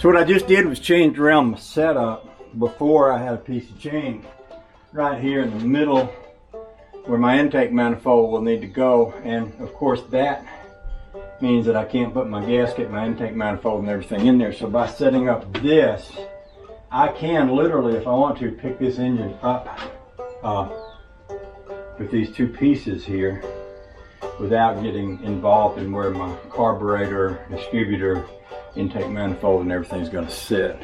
So what I just did was change around my setup. Before I had a piece of chain right here in the middle where my intake manifold will need to go, and of course that means that I can't put my gasket, my intake manifold and everything in there. So by setting up this, I can literally, if I want to, pick this engine up with these two pieces here without getting involved in where my carburetor, distributor, intake manifold and everything's going to sit.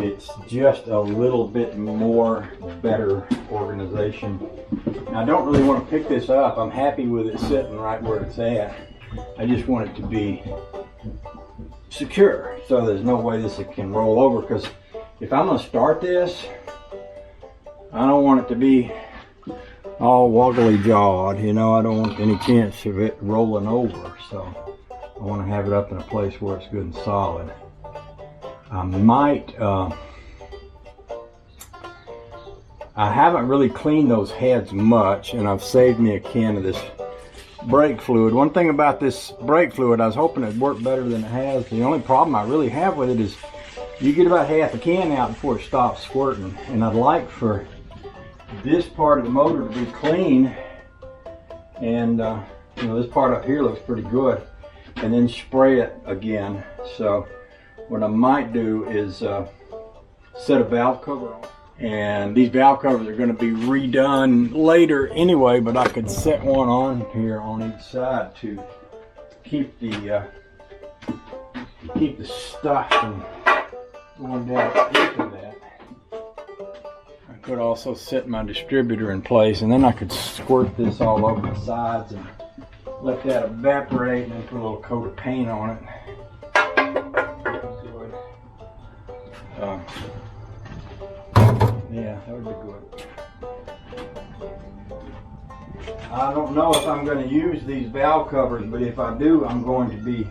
It's just a little bit more better organization. Now, I don't really want to pick this up. I'm happy with it sitting right where it's at. I just want it to be secure, so there's no way this can roll over, because if I'm going to start this, I don't want it to be all woggly jawed, you know. I don't want any chance of it rolling over, so I want to have it up in a place where it's good and solid. I might, I haven't really cleaned those heads much, and I've saved me a can of this brake fluid. One thing about this brake fluid, I was hoping it'd work better than it has. The only problem I really have with it is you get about half a can out before it stops squirting, and I'd like for this part of the motor to be clean, and you know, this part up here looks pretty good, and then spray it again. So what I might do is set a valve cover on, and these valve covers are going to be redone later anyway, but I could set one on here on each side to keep the stuff from going down into that. I could also set my distributor in place, and then I could squirt this all over the sides and let that evaporate, and then put a little coat of paint on it. Yeah, that would be good. I don't know if I'm going to use these valve covers, but if I do, I'm going to be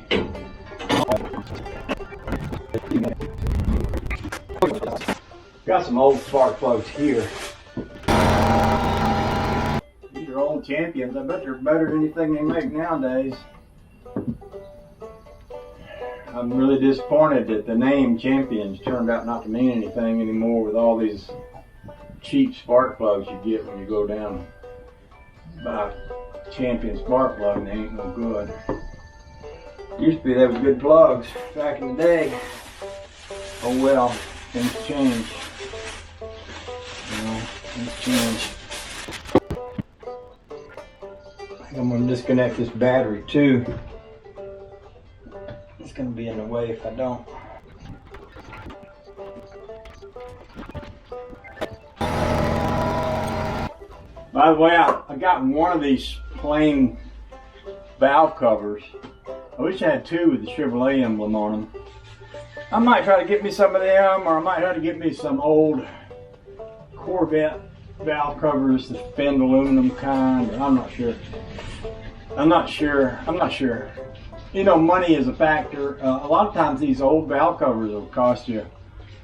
got some old spark plugs here. These are old Champions. I bet they're better than anything they make nowadays. I'm really disappointed that the name Champions turned out not to mean anything anymore with all these cheap spark plugs you get when you go down and buy a Champion spark plug, and they ain't no good. Used to be they were good plugs back in the day. Oh well, things change. You know, things change. I think I'm going to disconnect this battery too. It's going to be in the way if I don't. By the way, I got one of these plain valve covers. I wish I had two with the Chevrolet emblem on them. I might try to get me some of them, or I might try to get me some old Corvette valve covers, the fin aluminum kind. I'm not sure. You know, money is a factor. A lot of times these old valve covers will cost you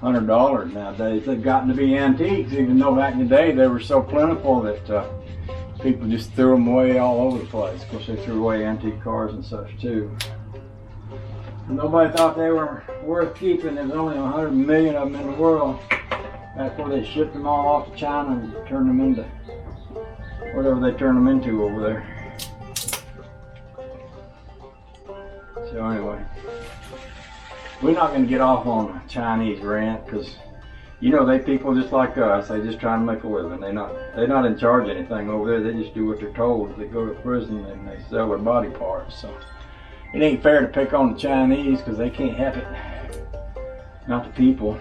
$100 nowadays. They've gotten to be antiques, even though back in the day they were so plentiful that people just threw them away all over the place. Of course, they threw away antique cars and such too. Nobody thought they were worth keeping. There's only 100 million of them in the world. Back where they shipped them all off to China and turned them into whatever they turned them into over there. So anyway, we're not going to get off on a Chinese rant, because you know, they people just like us. They just try to make a living. They're not in charge of anything over there. They just do what they're told. They go to prison and they sell their body parts. So it ain't fair to pick on the Chinese, because they can't have it. Not the people.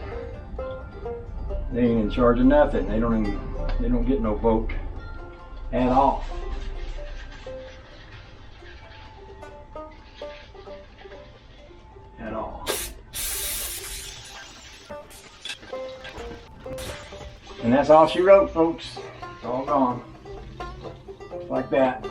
They ain't in charge of nothing. They don't get no vote at all. At all. And that's all she wrote, folks. It's all gone. Just like that.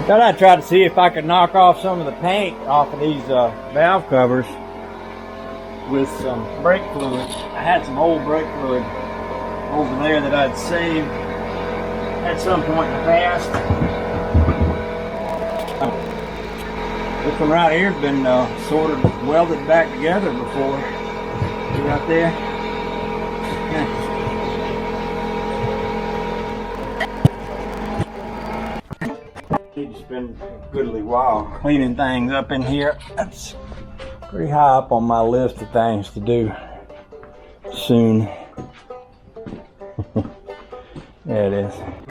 Thought I'd try to see if I could knock off some of the paint off of these valve covers with some brake fluid. I had some old brake fluid over there that I'd saved. at some point in the past. This one right here has been sort of welded back together before. See right there? Yeah. Need to spend a goodly while cleaning things up in here. That's pretty high up on my list of things to do soon. There it is.